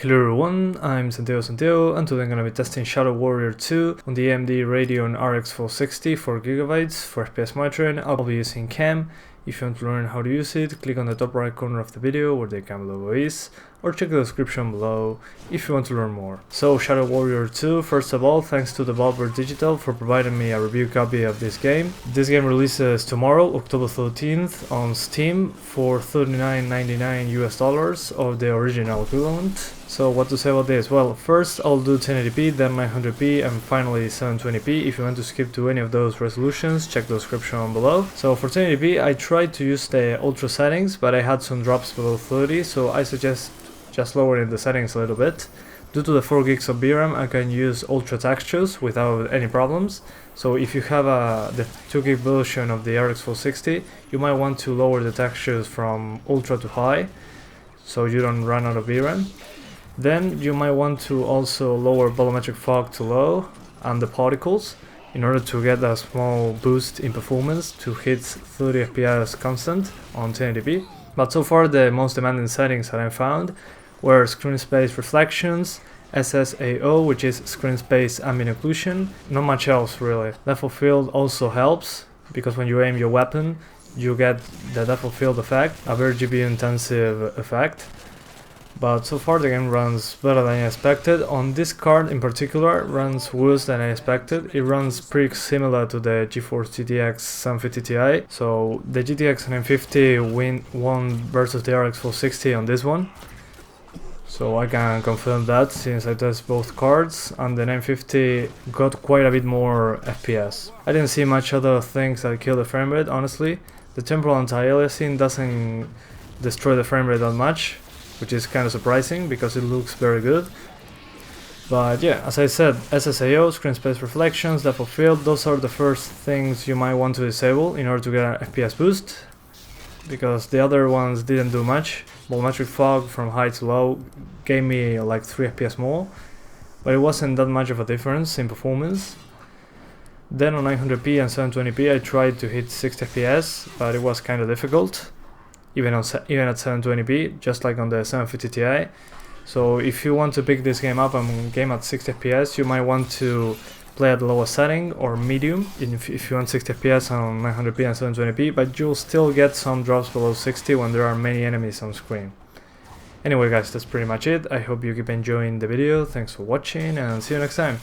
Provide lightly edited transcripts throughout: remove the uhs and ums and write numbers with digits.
Hello everyone, I'm Santiago and today I'm gonna be testing Shadow Warrior 2 on the AMD Radeon RX 460 4GB for FPS monitoring. I'll be using CAM. If you want to learn how to use it, click on the top right corner of the video where the CAM logo is, or check the description below if you want to learn more. So Shadow Warrior 2, first of all, thanks to Devolver Digital for providing me a review copy of this game. This game releases tomorrow, October 13th on Steam for $39.99 US of the original equivalent. So what to say about this? Well, first I'll do 1080p, then 900p, and finally 720p. If you want to skip to any of those resolutions, check the description below. So for 1080p, I tried to use the ultra settings, but I had some drops below 30, so I suggest just lowering the settings a little bit. Due to the 4 gigs of VRAM, I can use ultra textures without any problems. So if you have the 2 gig version of the RX 460, you might want to lower the textures from ultra to high, so you don't run out of VRAM. Then you might want to also lower volumetric fog to low and the particles in order to get a small boost in performance to hit 30 FPS constant on 1080p. But so far the most demanding settings that I found were screen space reflections, SSAO, which is screen space ambient occlusion, not much else really. Depth of field also helps, because when you aim your weapon you get the depth of field effect, a very GPU intensive effect. But so far the game runs better than I expected. On this card in particular, runs worse than I expected. It runs pretty similar to the GeForce GTX 750 Ti. So the GTX 950 won versus the RX 460 on this one. So I can confirm that since I tested both cards, and the 950 got quite a bit more FPS. I didn't see much other things that kill the frame rate, honestly. The temporal anti-aliasing doesn't destroy the frame rate that much, which is kind of surprising because it looks very good. But yeah, as I said, SSAO, screen space reflections, depth of field, those are the first things you might want to disable in order to get an FPS boost, because the other ones didn't do much. Volumetric fog from high to low gave me like 3 FPS more, but it wasn't that much of a difference in performance. Then on 900p and 720p I tried to hit 60 FPS, but it was kind of difficult. Even at 720p, just like on the 750 Ti. So if you want to pick this game up and game at 60 FPS, you might want to play at the lowest setting or medium if you want 60 FPS on 900p and 720p, but you'll still get some drops below 60 when there are many enemies on screen. Anyway guys, that's pretty much it. I hope you keep enjoying the video. Thanks for watching and see you next time.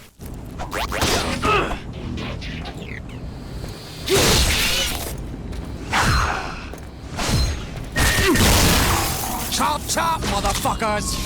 Chop chop, motherfuckers!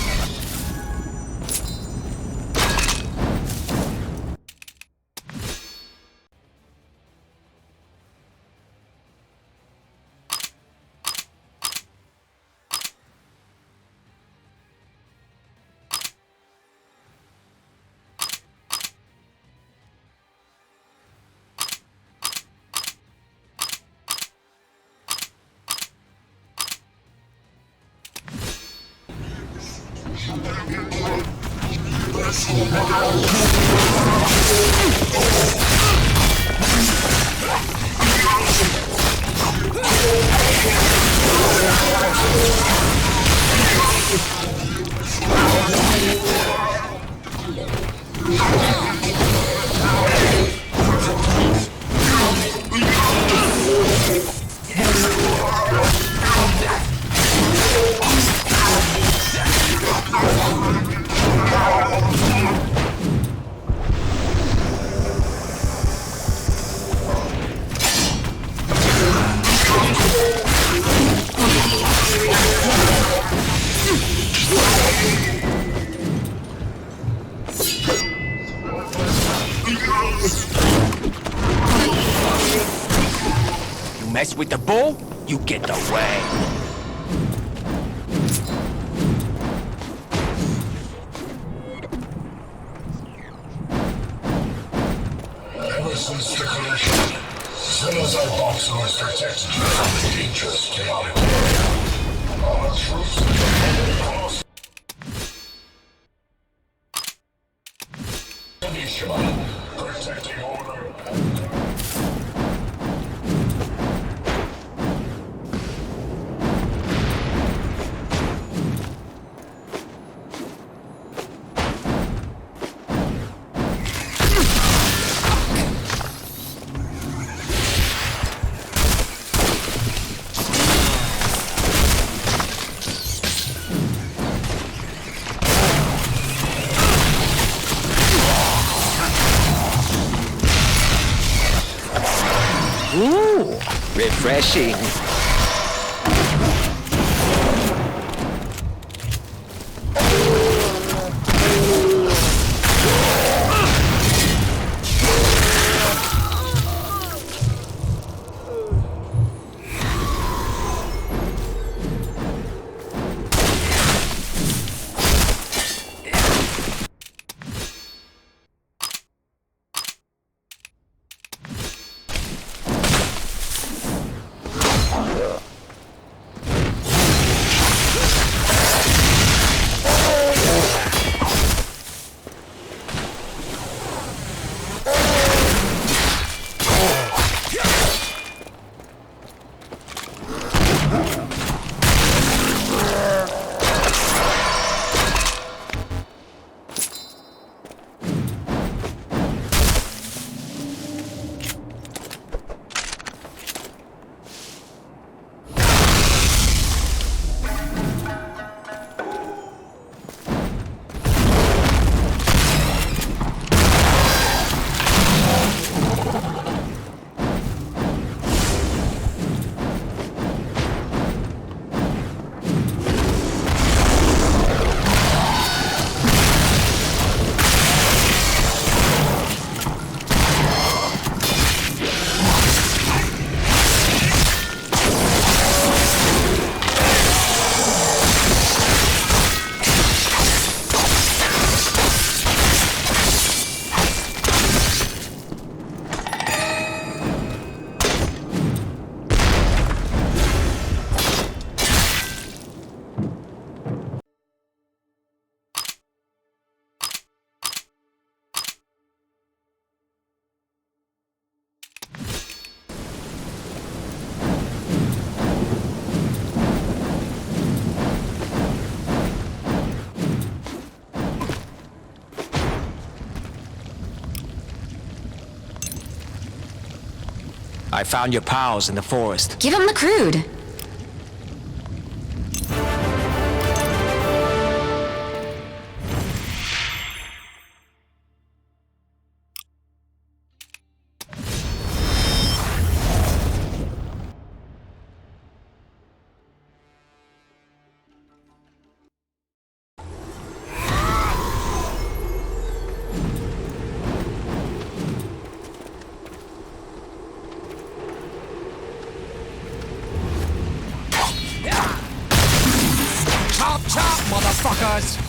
You mess with the bull, you get the way. Listen, stipulation. As soon as our boxer is protected from the dangerous chaotic area, our troops will cross Peninsula, protecting order. Ooh, refreshing. I found your pals in the forest. Give him the crude. Chop, chop, motherfuckers!